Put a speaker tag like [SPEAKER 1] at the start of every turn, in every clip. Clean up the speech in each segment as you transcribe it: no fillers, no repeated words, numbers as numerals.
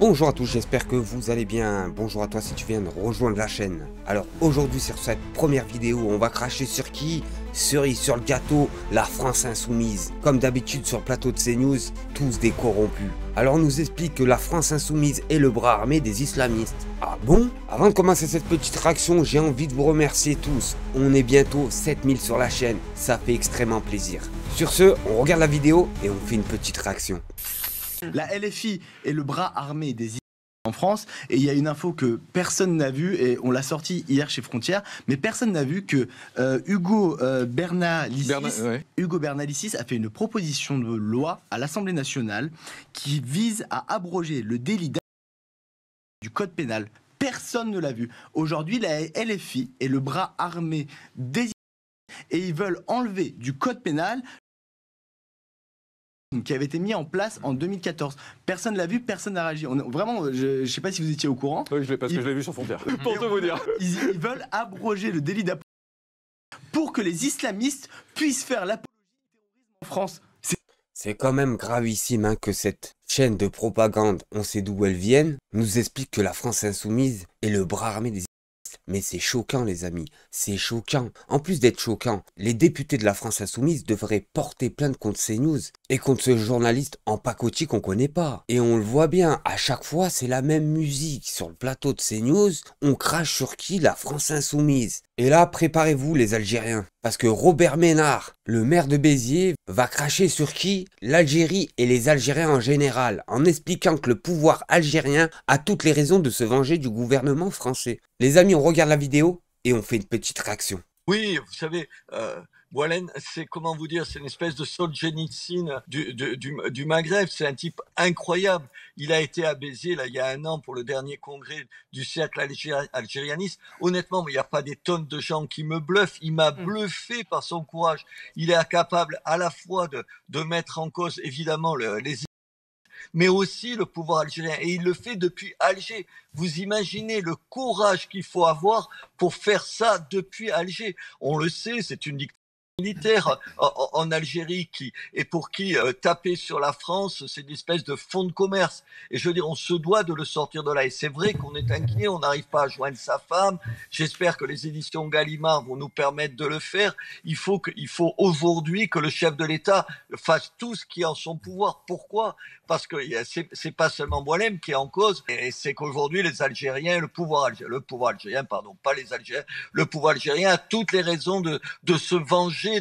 [SPEAKER 1] Bonjour à tous, j'espère que vous allez bien. Bonjour à toi si tu viens de rejoindre la chaîne. Alors aujourd'hui sur cette première vidéo, on va cracher sur qui? Cerise sur le gâteau, la France insoumise. Comme d'habitude sur le plateau de CNews, tous des corrompus. Alors on nous explique que la France insoumise est le bras armé des islamistes. Ah bon? Avant de commencer cette petite réaction, j'ai envie de vous remercier tous. On est bientôt 7000 sur la chaîne, ça fait extrêmement plaisir. Sur ce, on regarde la vidéo et on fait une petite réaction.
[SPEAKER 2] La LFI est le bras armé des en France, et il y a une info que personne n'a vue, et on l'a sorti hier chez Frontières, mais personne n'a vu que Hugo Bernalicis a fait une proposition de loi à l'Assemblée nationale qui vise à abroger le délit du code pénal. Personne ne l'a vu. Aujourd'hui, la LFI est le bras armé des et ils veulent enlever du code pénal qui avait été mis en place en 2014. Personne l'a vu, personne n'a réagi. Vraiment, je ne sais pas si vous étiez au courant.
[SPEAKER 3] Oui, parce que je l'ai vu sur Frontières. Pour tout vous dire.
[SPEAKER 2] Ils veulent abroger le délit d'apologie pour que les islamistes puissent faire l'apologie du terrorisme en France.
[SPEAKER 1] C'est quand même gravissime hein, que cette chaîne de propagande, on sait d'où elle vienne, nous explique que la France insoumise est le bras armé des islamistes. Mais c'est choquant les amis, c'est choquant. En plus d'être choquant, les députés de la France insoumise devraient porter plainte contre CNews et contre ce journaliste en pacotille qu'on connaît pas. Et on le voit bien, à chaque fois c'est la même musique. Sur le plateau de CNews, on crache sur qui? La France insoumise. Et là, préparez-vous les Algériens. Parce que Robert Ménard, le maire de Béziers, va cracher sur qui? L'Algérie et les Algériens en général, en expliquant que le pouvoir algérien a toutes les raisons de se venger du gouvernement français. Les amis, on regarde la vidéo et on fait une petite réaction.
[SPEAKER 4] Oui, vous savez, Boualem, c'est comment vous dire, c'est une espèce de Solzhenitsyn du Maghreb. C'est un type incroyable. Il a été à Béziers là il y a un an pour le dernier congrès du cercle algérianiste. Honnêtement, il n'y a pas des tonnes de gens qui me bluffent. Il m'a bluffé par son courage. Il est capable à la fois de mettre en cause évidemment les mais aussi le pouvoir algérien. Et il le fait depuis Alger. Vous imaginez le courage qu'il faut avoir pour faire ça depuis Alger. On le sait, c'est une dictature militaire en Algérie et pour qui taper sur la France, c'est une espèce de fonds de commerce. Et je veux dire, on se doit de le sortir de là. Et c'est vrai qu'on est inquiet, on n'arrive pas à joindre sa femme. J'espère que les éditions Gallimard vont nous permettre de le faire. Il faut aujourd'hui que le chef de l'État fasse tout ce qui est en son pouvoir. Pourquoi? Parce que c'est pas seulement Boualem qui est en cause, et c'est qu'aujourd'hui les Algériens, le pouvoir algérien, pardon, pas les Algériens, le pouvoir algérien a toutes les raisons de se venger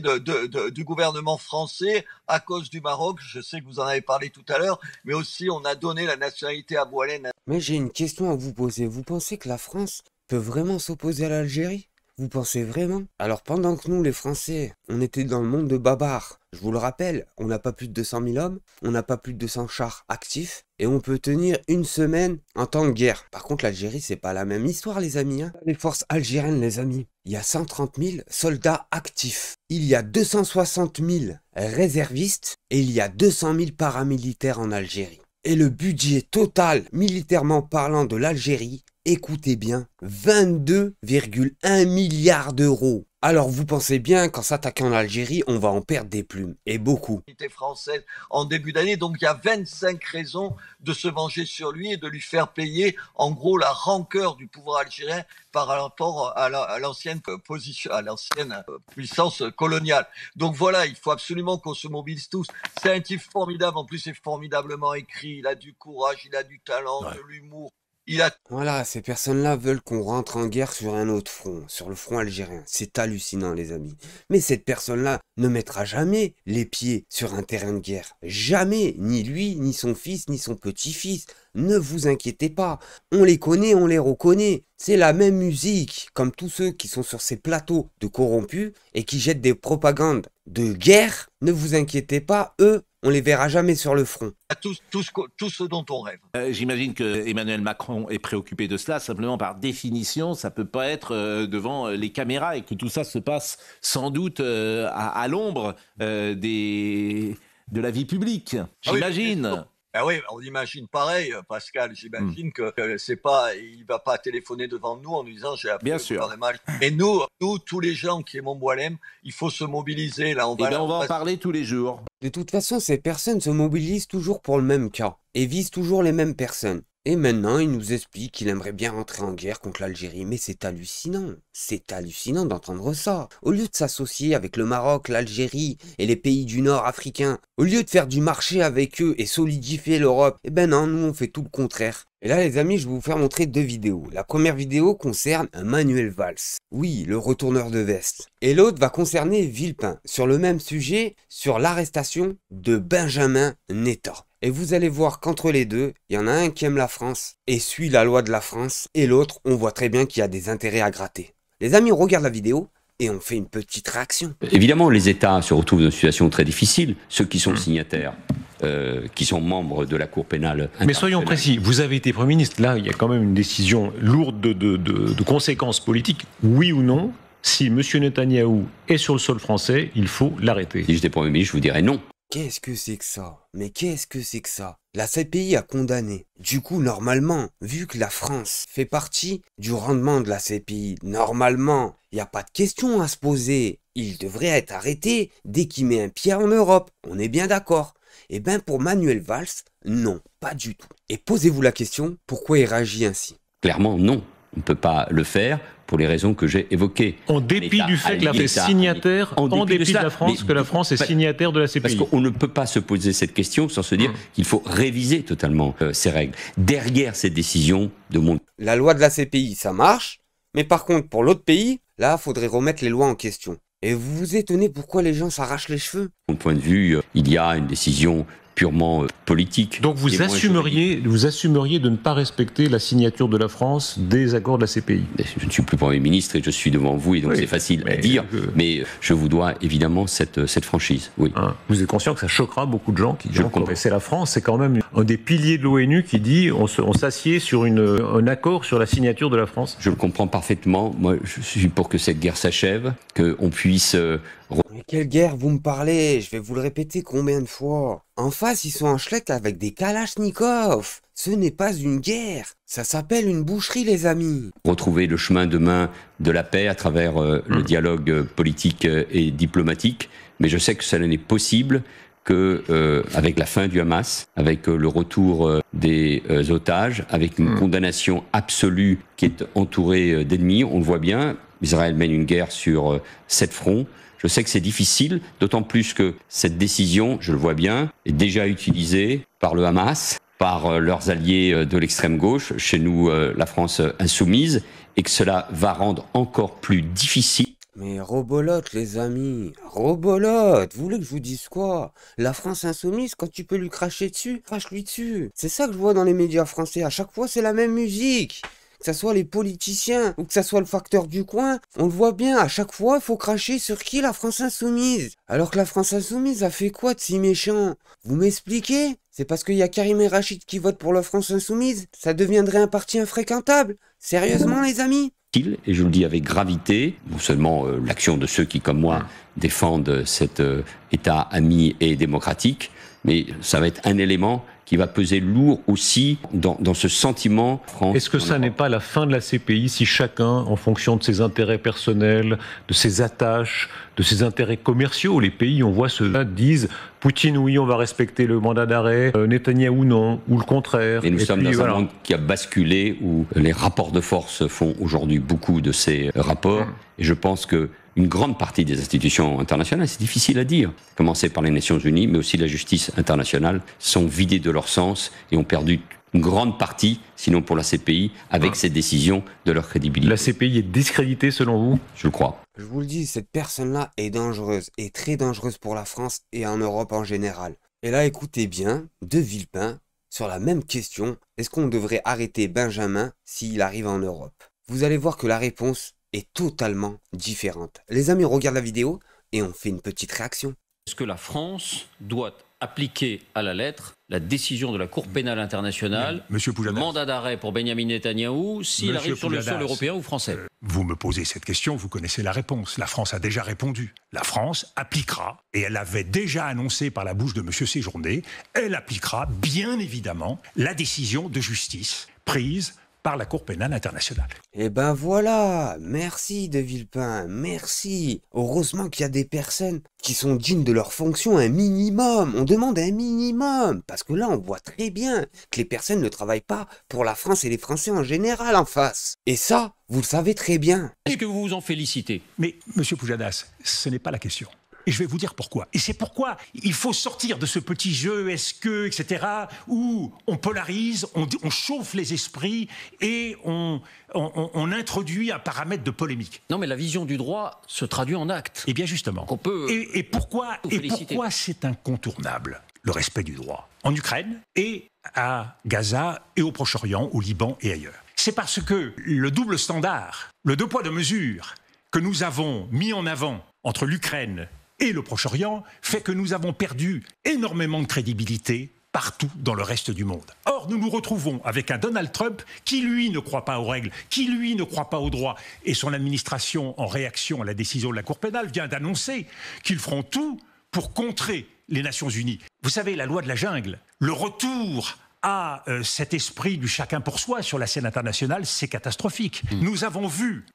[SPEAKER 4] du gouvernement français à cause du Maroc. Je sais que vous en avez parlé tout à l'heure, mais aussi on a donné la nationalité à Boualem.
[SPEAKER 1] Mais j'ai une question à vous poser. Vous pensez que la France peut vraiment s'opposer à l'Algérie? Vous pensez vraiment? Alors pendant que nous, les Français, on était dans le monde de Babar, je vous le rappelle, on n'a pas plus de 200 000 hommes, on n'a pas plus de 200 chars actifs, et on peut tenir une semaine en temps de guerre. Par contre, l'Algérie, c'est pas la même histoire, les amis. Hein. Les forces algériennes, les amis, il y a 130 000 soldats actifs. Il y a 260 000 réservistes, et il y a 200 000 paramilitaires en Algérie. Et le budget total, militairement parlant, de l'Algérie, écoutez bien, 22,1 milliards d'euros. Alors vous pensez bien qu'en s'attaquant en Algérie, on va en perdre des plumes, et beaucoup.
[SPEAKER 4] Française en début d'année, donc il y a 25 raisons de se venger sur lui et de lui faire payer, en gros, la rancœur du pouvoir algérien par rapport à l'ancienne position, à l'ancienne puissance coloniale. Donc voilà, il faut absolument qu'on se mobilise tous. C'est un type formidable, en plus c'est formidablement écrit, il a du courage, il a du talent, de l'humour.
[SPEAKER 1] Voilà, ces personnes-là veulent qu'on rentre en guerre sur un autre front, sur le front algérien. C'est hallucinant, les amis. Mais cette personne-là ne mettra jamais les pieds sur un terrain de guerre. Jamais, ni lui, ni son fils, ni son petit-fils. Ne vous inquiétez pas, on les connaît, on les reconnaît. C'est la même musique, comme tous ceux qui sont sur ces plateaux de corrompus et qui jettent des propagandes de guerre. Ne vous inquiétez pas, eux, on les verra jamais sur le front.
[SPEAKER 4] Tout ce dont on rêve.
[SPEAKER 5] J'imagine que Emmanuel Macron est préoccupé de cela, simplement par définition, ça peut pas être devant les caméras, et que tout ça se passe sans doute à l'ombre de la vie publique. J'imagine.
[SPEAKER 4] Ah oui, ah oui, on imagine pareil, Pascal. J'imagine que c'est pas, il va pas téléphoner devant nous en nous disant j'ai appelé le gouvernement. Et nous, tous les gens qui aiment Boualem, il faut se mobiliser. Là,
[SPEAKER 5] on va en parler tous les jours.
[SPEAKER 1] De toute façon, ces personnes se mobilisent toujours pour le même cas et visent toujours les mêmes personnes. Et maintenant, il nous explique qu'il aimerait bien rentrer en guerre contre l'Algérie. Mais c'est hallucinant d'entendre ça. Au lieu de s'associer avec le Maroc, l'Algérie et les pays du Nord africains, au lieu de faire du marché avec eux et solidifier l'Europe, eh ben non, nous on fait tout le contraire. Et là les amis, je vais vous faire montrer 2 vidéos. La première vidéo concerne un Manuel Valls, oui, le retourneur de veste. Et l'autre va concerner Villepin, sur le même sujet, sur l'arrestation de Benjamin Netta. Et vous allez voir qu'entre les deux, il y en a un qui aime la France et suit la loi de la France, et l'autre, on voit très bien qu'il y a des intérêts à gratter. Les amis, on regarde la vidéo et on fait une petite réaction.
[SPEAKER 6] Évidemment, les États se retrouvent dans une situation très difficile, ceux qui sont signataires. Qui sont membres de la Cour pénale internationale.
[SPEAKER 7] Mais soyons précis, vous avez été Premier ministre, là il y a quand même une décision lourde de conséquences politiques, oui ou non, si M. Netanyahou est sur le sol français, il faut l'arrêter.
[SPEAKER 6] Si j'étais Premier ministre, je vous dirais non.
[SPEAKER 1] Qu'est-ce que c'est que ça? Mais qu'est-ce que c'est que ça? La CPI a condamné. Du coup, normalement, vu que la France fait partie du rendement de la CPI, normalement, il n'y a pas de question à se poser. Il devrait être arrêté dès qu'il met un pied en Europe. On est bien d'accord. Eh bien, pour Manuel Valls, non, pas du tout. Et posez-vous la question, pourquoi il réagit ainsi?
[SPEAKER 6] Clairement, non. On ne peut pas le faire pour les raisons que j'ai évoquées.
[SPEAKER 7] En dépit du fait que la France est signataire, en dépit de la France, que la France est signataire de la CPI.
[SPEAKER 6] Parce qu'on ne peut pas se poser cette question sans se dire qu'il faut réviser totalement ces règles. Derrière cette décision de mon...
[SPEAKER 1] La loi de la CPI, ça marche, mais par contre, pour l'autre pays, là, faudrait remettre les lois en question. Et vous vous étonnez pourquoi les gens s'arrachent les cheveux?
[SPEAKER 6] De mon point de vue, il y a une décision purement politique.
[SPEAKER 7] Donc vous assumeriez de ne pas respecter la signature de la France des accords de la CPI?
[SPEAKER 6] Je ne suis plus Premier ministre et je suis devant vous, et donc c'est facile à dire, mais je vous dois évidemment cette franchise. Oui.
[SPEAKER 7] Vous êtes conscient que ça choquera beaucoup de gens qui diront que c'est la France, c'est quand même un des piliers de l'ONU qui dit on s'assied sur un accord sur la signature de la France?
[SPEAKER 6] Je le comprends parfaitement. Moi, je suis pour que cette guerre s'achève, qu'on puisse...
[SPEAKER 1] Mais quelle guerre vous me parlez? Je vais vous le répéter combien de fois? En face, ils sont en schleck avec des kalachnikovs. Ce n'est pas une guerre. Ça s'appelle une boucherie, les amis.
[SPEAKER 6] Retrouver le chemin demain de la paix à travers le dialogue politique et diplomatique. Mais je sais que cela n'est possible que avec la fin du Hamas, avec le retour des otages, avec une condamnation absolue qui est entourée d'ennemis. On le voit bien, Israël mène une guerre sur 7 fronts. Je sais que c'est difficile, d'autant plus que cette décision, je le vois bien, est déjà utilisée par le Hamas, par leurs alliés de l'extrême gauche, chez nous la France insoumise, et que cela va rendre encore plus difficile.
[SPEAKER 1] Mais robolote, les amis, robolote, vous voulez que je vous dise quoi? La France insoumise, quand tu peux lui cracher dessus, crache-lui dessus. C'est ça que je vois dans les médias français, à chaque fois c'est la même musique. Que ça soit les politiciens ou que ça soit le facteur du coin, on le voit bien, à chaque fois, il faut cracher sur qui? La France insoumise. Alors que la France insoumise a fait quoi de si méchant? Vous m'expliquez? C'est parce qu'il y a Karim et Rachid qui votent pour la France insoumise? Ça deviendrait un parti infréquentable? Sérieusement, les amis?
[SPEAKER 6] Et je le dis avec gravité, non seulement l'action de ceux qui, comme moi, défendent cet État ami et démocratique, mais ça va être un élément qui va peser lourd aussi dans ce sentiment France.
[SPEAKER 7] Est-ce que ça n'est pas la fin de la CPI si chacun, en fonction de ses intérêts personnels, de ses attaches, de ses intérêts commerciaux, les pays, on voit ceux-là, disent Poutine, oui, on va respecter le mandat d'arrêt, Netanyahou, non, ou le contraire.
[SPEAKER 6] Et nous sommes dans un monde qui a basculé, où les rapports de force font aujourd'hui beaucoup de ces rapports. Et je pense que une grande partie des institutions internationales, c'est difficile à dire, à commencer par les Nations Unies, mais aussi la justice internationale, sont vidées de leur sens et ont perdu une grande partie, sinon pour la CPI, avec cette décision, de leur crédibilité.
[SPEAKER 7] La CPI est discréditée selon vous?
[SPEAKER 6] Je le crois.
[SPEAKER 1] Je vous le dis, cette personne-là est dangereuse, et très dangereuse pour la France et en Europe en général. Et là, écoutez bien, de Villepin, sur la même question, est-ce qu'on devrait arrêter Benjamin s'il arrive en Europe? Vous allez voir que la réponse est totalement différente. Les amis, on regarde la vidéo et on fait une petite réaction.
[SPEAKER 8] Est-ce que la France doit appliquer à la lettre la décision de la Cour pénale internationale, le mandat d'arrêt pour Benyamin Netanyahou, s'il arrive sur le sol européen ou français?
[SPEAKER 9] Vous me posez cette question, vous connaissez la réponse. La France a déjà répondu. La France appliquera, et elle avait déjà annoncé par la bouche de M. Séjourné, elle appliquera bien évidemment la décision de justice prise par la Cour pénale internationale.
[SPEAKER 1] Eh ben voilà, merci De Villepin, merci. Heureusement qu'il y a des personnes qui sont dignes de leur fonction, un minimum. On demande un minimum, parce que là on voit très bien que les personnes ne travaillent pas pour la France et les Français en général en face. Et ça, vous le savez très bien.
[SPEAKER 8] Est-ce que vous vous en félicitez?
[SPEAKER 9] Mais, monsieur Pujadas, ce n'est pas la question. Et je vais vous dire pourquoi. Et c'est pourquoi il faut sortir de ce petit jeu, est-ce que, etc., où on polarise, on chauffe les esprits et on introduit un paramètre de polémique.
[SPEAKER 8] Non, mais la vision du droit se traduit en actes.
[SPEAKER 9] Eh bien, justement.
[SPEAKER 8] On peut
[SPEAKER 9] et pourquoi c'est incontournable, le respect du droit, en Ukraine et à Gaza et au Proche-Orient, au Liban et ailleurs? C'est parce que le double standard, le deux poids deux mesures que nous avons mis en avant entre l'Ukraine et le Proche-Orient fait que nous avons perdu énormément de crédibilité partout dans le reste du monde. Or, nous nous retrouvons avec un Donald Trump qui, lui, ne croit pas aux règles, qui, lui, ne croit pas au droit. Et son administration, en réaction à la décision de la Cour pénale, vient d'annoncer qu'ils feront tout pour contrer les Nations Unies. Vous savez, la loi de la jungle, le retour à cet esprit du chacun pour soi sur la scène internationale, c'est catastrophique. Nous avons vu,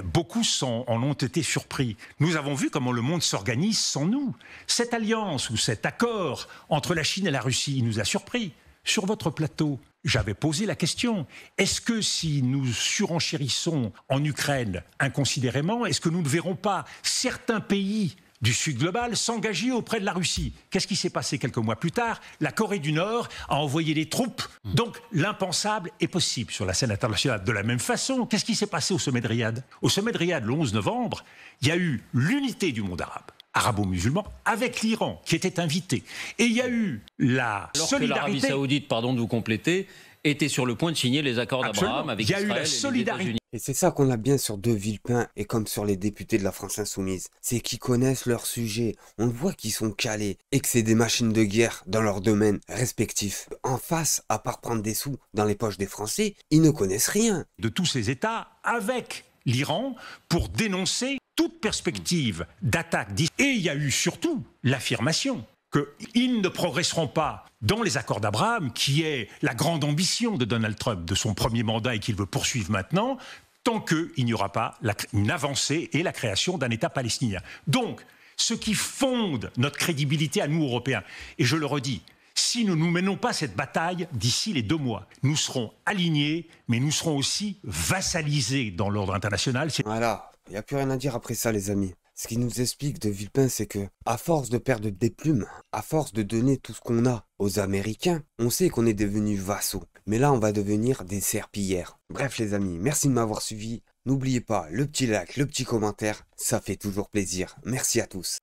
[SPEAKER 9] beaucoup en ont été surpris, nous avons vu comment le monde s'organise sans nous. Cette alliance ou cet accord entre la Chine et la Russie, il nous a surpris. Sur votre plateau, j'avais posé la question, est-ce que si nous surenchérissons en Ukraine inconsidérément, est-ce que nous ne verrons pas certains pays du Sud global s'engager auprès de la Russie? Qu'est-ce qui s'est passé quelques mois plus tard? La Corée du Nord a envoyé des troupes. Donc l'impensable est possible sur la scène internationale. De la même façon, qu'est-ce qui s'est passé au sommet de Riyad? Au sommet de Riyad, le 11 novembre, il y a eu l'unité du monde arabe, arabo-musulman, avec l'Iran qui était invité. Et il y a eu la solidarité...
[SPEAKER 8] Alors que l'Arabie Saoudite, pardon de vous compléter, était sur le point de signer les accords d'Abraham avec Israël.
[SPEAKER 9] Il y a eu la solidarité.
[SPEAKER 1] Et c'est ça qu'on a bien sur De Villepin et comme sur les députés de la France Insoumise. C'est qu'ils connaissent leur sujet. On le voit qu'ils sont calés et que c'est des machines de guerre dans leur domaine respectif. En face, à part prendre des sous dans les poches des Français, ils ne connaissent rien.
[SPEAKER 9] De tous ces États avec l'Iran pour dénoncer toute perspective d'attaque. Et il y a eu surtout l'affirmation qu'ils ne progresseront pas dans les accords d'Abraham, qui est la grande ambition de Donald Trump, de son premier mandat et qu'il veut poursuivre maintenant, tant qu'il n'y aura pas une avancée et la création d'un État palestinien. Donc, ce qui fonde notre crédibilité à nous, Européens, et je le redis, si nous ne menons pas cette bataille d'ici les 2 mois, nous serons alignés, mais nous serons aussi vassalisés dans l'ordre international.
[SPEAKER 1] Voilà, il n'y a plus rien à dire après ça, les amis. Ce qui nous explique De Villepin, c'est que, à force de perdre des plumes, à force de donner tout ce qu'on a aux Américains, on sait qu'on est devenus vassaux. Mais là, on va devenir des serpillères. Bref, les amis, merci de m'avoir suivi. N'oubliez pas le petit like, le petit commentaire, ça fait toujours plaisir. Merci à tous.